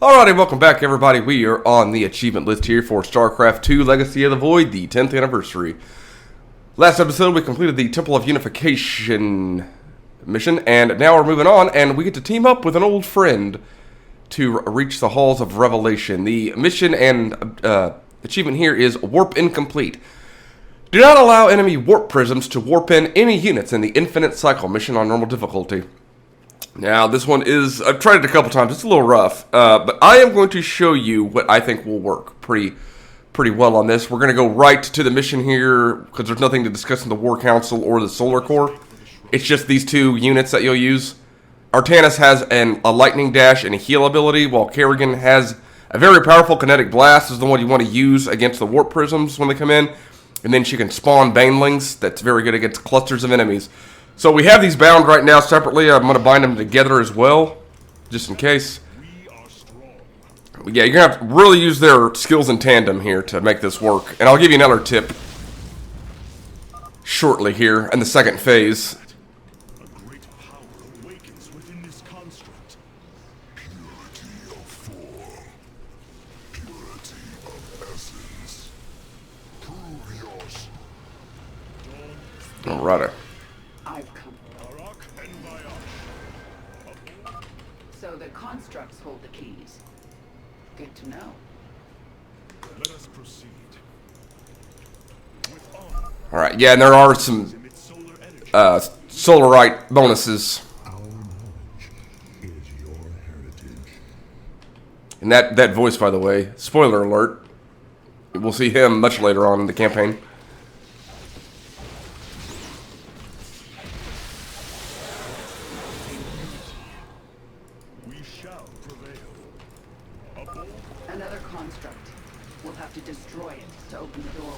Alrighty, welcome back everybody. We are on the achievement list here for Starcraft 2 Legacy of the Void, the 10th anniversary. Last episode we completed the Temple of Unification mission, and now we're moving on, and we get to team up with an old friend to reach the Halls of Revelation. The mission and achievement here is Warp Incomplete. Do not allow enemy Warp Prisms to warp in any units in the Infinite Cycle mission on normal difficulty. Now, this one is, I've tried it a couple times, it's a little rough, but I am going to show you what I think will work pretty well on this. We're going to go right to the mission here, because there's nothing to discuss in the War Council or the Solar Core. It's just these two units that you'll use. Artanis has a Lightning Dash and a Heal ability, while Kerrigan has a very powerful Kinetic Blast. This is the one you want to use against the Warp Prisms when they come in. And then she can spawn Banelings, that's very good against clusters of enemies. So we have these bound right now separately. I'm going to bind them together as well, just in case. Yeah, you're going to have to really use their skills in tandem here to make this work. And I'll give you another tip shortly here in the second phase. Alrighty. So the constructs hold the keys. Good to know. Let us proceed. Alright, yeah, and there are some Solarite bonuses. Our knowledge is your heritage. And that voice, by the way, spoiler alert, we'll see him much later on in the campaign. Another construct. We'll have to destroy it to open the doorway.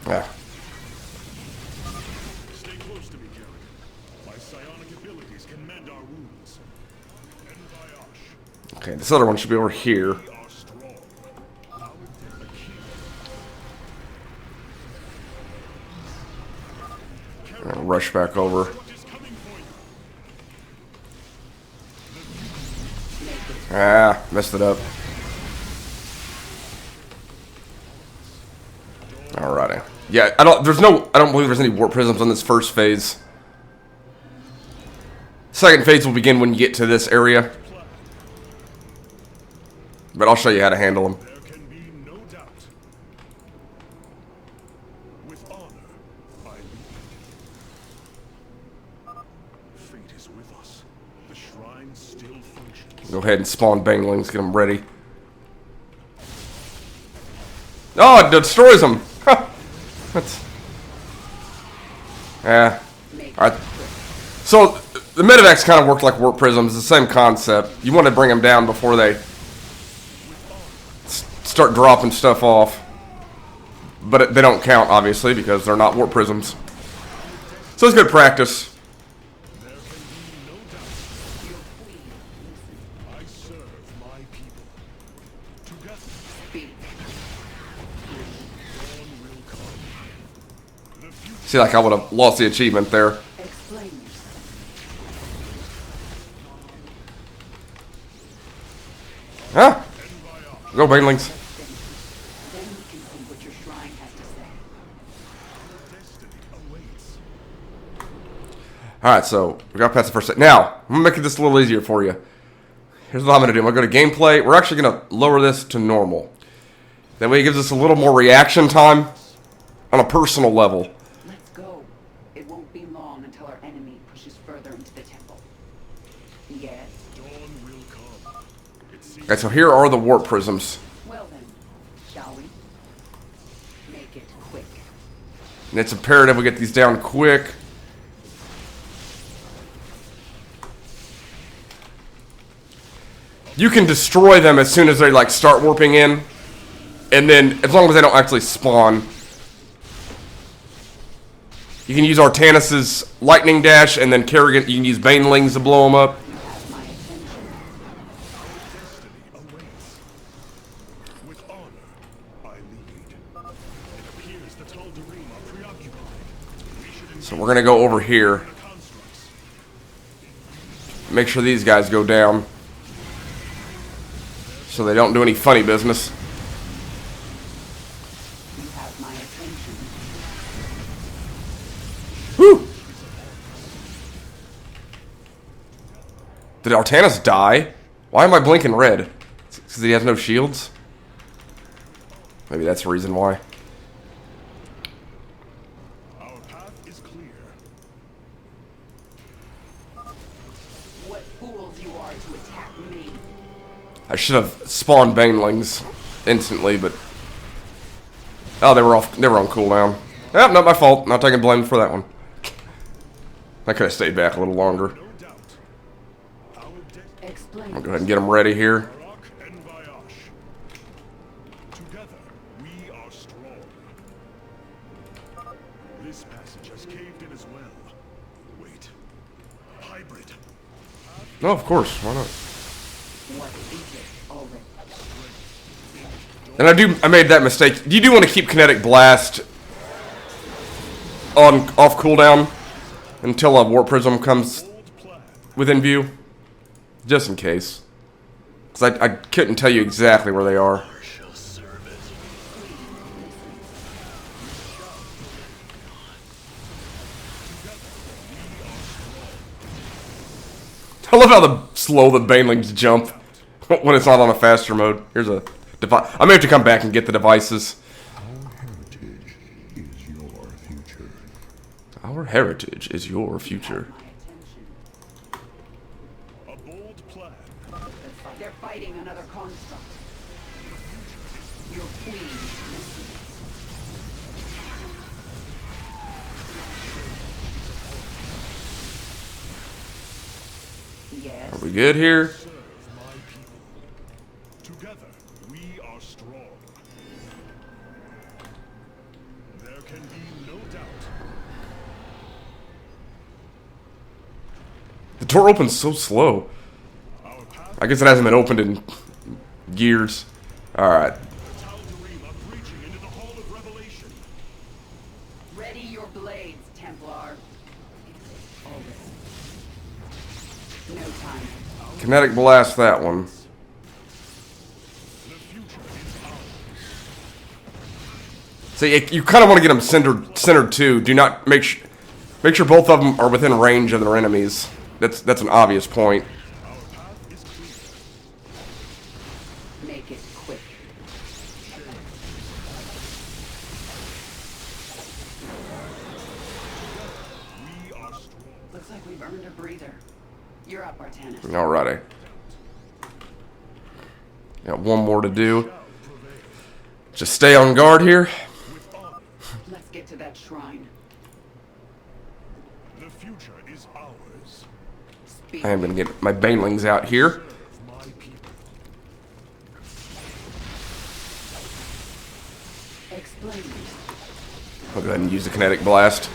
Yeah. Stay close to me, Kerrigan. My psionic abilities can mend our wounds. Okay, this other one should be over here. We are strong. The key. I'm gonna rush back over. Ah, messed it up. Alrighty. Yeah, I don't believe there's any Warp Prisms on this first phase. Second phase will begin when you get to this area. But I'll show you how to handle them. There can be no doubt. With honor, I lead. Fate is with us. The shrine still functions. Go ahead and spawn Banelings, get them ready. Oh, it destroys them! That's... Yeah. Alright. So, the medevacs kind of work like Warp Prisms, the same concept. You want to bring them down before they start dropping stuff off. But they don't count, obviously, because they're not Warp Prisms. So it's good practice. See, like I would have lost the achievement there. Huh? Go, Banelings. Alright, so we got past the first set. Now, I'm going to make this a little easier for you. Here's what I'm going to do. I'm going to go to gameplay. We're actually going to lower this to normal. That way it gives us a little more reaction time on a personal level. Let's go. It won't be long until our enemy pushes further into the temple. Yes. Dawn will come. Okay, so here are the Warp Prisms. Well then, shall we? Make it quick. And it's imperative we get these down quick. You can destroy them as soon as they like start warping in. And then, as long as they don't actually spawn. You can use Artanis' Lightning Dash, and then Kerrigan, you can use Banelings to blow them up. So we're going to go over here. make sure these guys go down, so they don't do any funny business. You have my attention. Whew! Did Artanis die? Why am I blinking red? Because he has no shields? Maybe that's the reason why. Our path is clear. What fools you are to attack me. I should have spawned banelings instantly, but oh, they were on cooldown. Yep, not my fault. Not taking blame for that one. I could have stayed back a little longer. No doubt. Our debt Explain. I'll go ahead and get them ready here. Rock and Vayash. Together, we are strong. This passage has caved in as well. Wait. Hybrid. No, of course. Why not? What is it already? And I made that mistake. You do want to keep kinetic blast on off cooldown until a warp prism comes Old plan. within view, just in case. Because I couldn't tell you exactly where they are. I love how slow the banelings jump when it's not on a faster mode. Here's a device. I may have to come back and get the devices. Our heritage is your future. Our heritage is your future. My attention. A bold plan. They're fighting another construct. Your queen. Yes. Are we good here? Serve my people. Together, we are strong. There can be no doubt. The door opens so slow. Our path I guess it hasn't been opened in years. Alright. Tal'Darim are breaching into the Hall of Revelation. Ready your blades, Templar. No time. Kinetic blast that one. The future is ours. See, you kind of want to get them centered too. Do not make sure both of them are within range of their enemies. That's an obvious point. Our path is clear. Make it quick. We are strong. Looks like we've earned a breather. You're up, Artanis. Alrighty. Got one more to do. Just stay on guard here. Let's get to that shrine. The future is ours. Speak. I am gonna get my banelings out here. Serve my people. Explain. I'll go ahead and use the kinetic blast.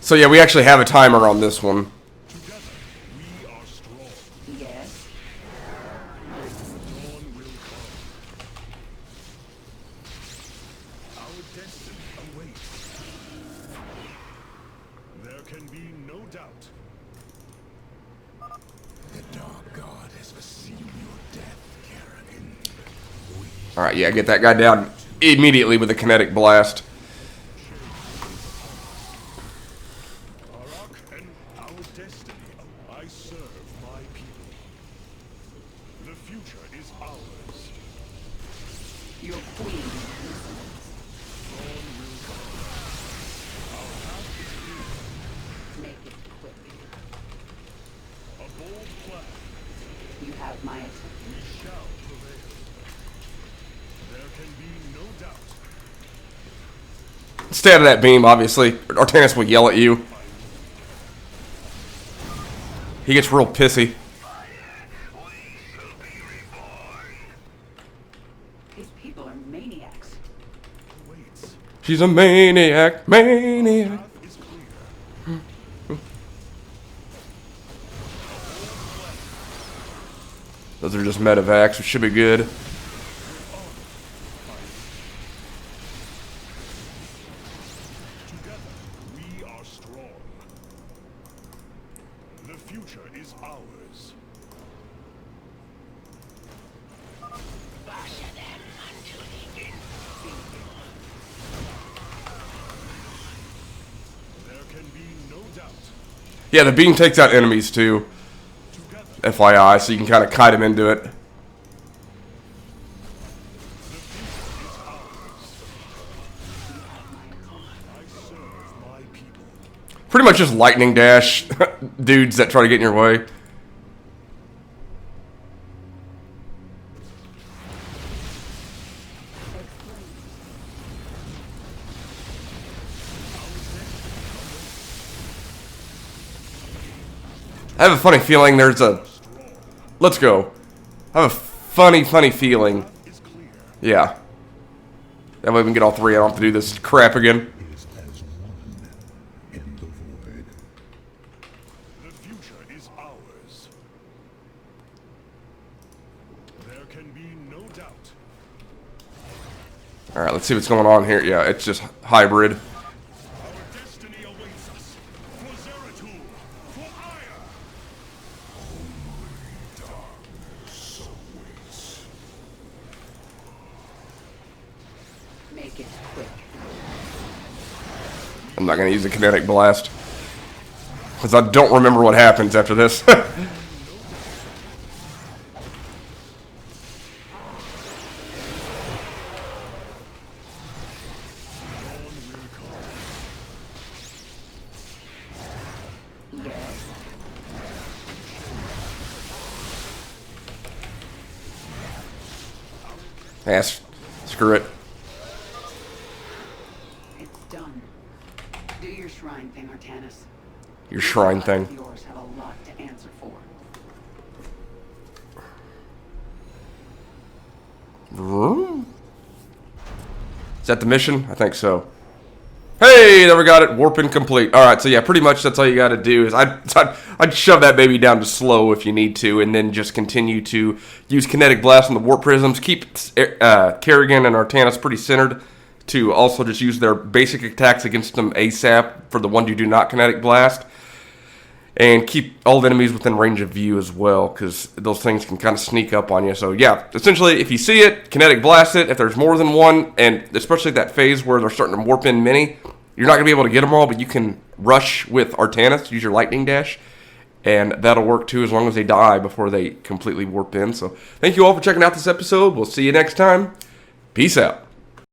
So yeah, we actually have a timer on this one. Together, we are strong. Yes. Dawn will come. Our destiny awaits. There can be no doubt. The Dark God has foreseen your death, Kerrigan. Alright, yeah, get that guy down immediately with a kinetic blast. Arak and our destiny. I serve my people. The future is ours. Your queen. Dawn will come. Our path is clear. Make it quick. A bold plan. You have my attention. We shall prevail. There can be no doubt. Stay out of that beam, obviously. Artanis will yell at you. He gets real pissy. These people are maniacs. Waits. She's a maniac, maniac. Path is clear. Those are just medevacs, which should be good. Together, we are strong. The future is ours. Yeah, the beam takes out enemies too. FYI, so you can kind of kite them into it. Pretty much just lightning dash dudes that try to get in your way. I have a funny feeling there's a... Let's go. I have a funny feeling. Yeah. That way we can get all three. I don't have to do this crap again. Is as one in the void. The future is ours. There can be no doubt. Alright, let's see what's going on here. Yeah, it's just hybrid. Our destiny awaits us. For Zeratul, for Aya. Make it quick. I'm not going to use a kinetic blast. Because I don't remember what happens after this. Yes. Screw it. It's done. Do your shrine thing, Artanis. Your shrine thing. Yours have a lot to answer for. Is that the mission? I think so. Hey, there we got it. Warp incomplete. Alright, so yeah, pretty much that's all you gotta do is I'd shove that baby down to slow if you need to, and then just continue to use kinetic blast on the Warp Prisms. Keep Kerrigan and Artanis pretty centered to also just use their basic attacks against them ASAP for the one you do not kinetic blast. And keep all the enemies within range of view as well, because those things can kind of sneak up on you. So yeah, essentially, if you see it, kinetic blast it. If there's more than one, and especially that phase where they're starting to warp in many, you're not going to be able to get them all, but you can rush with Artanis, use your lightning dash, and that'll work too as long as they die before they completely warp in. So thank you all for checking out this episode. We'll see you next time. Peace out.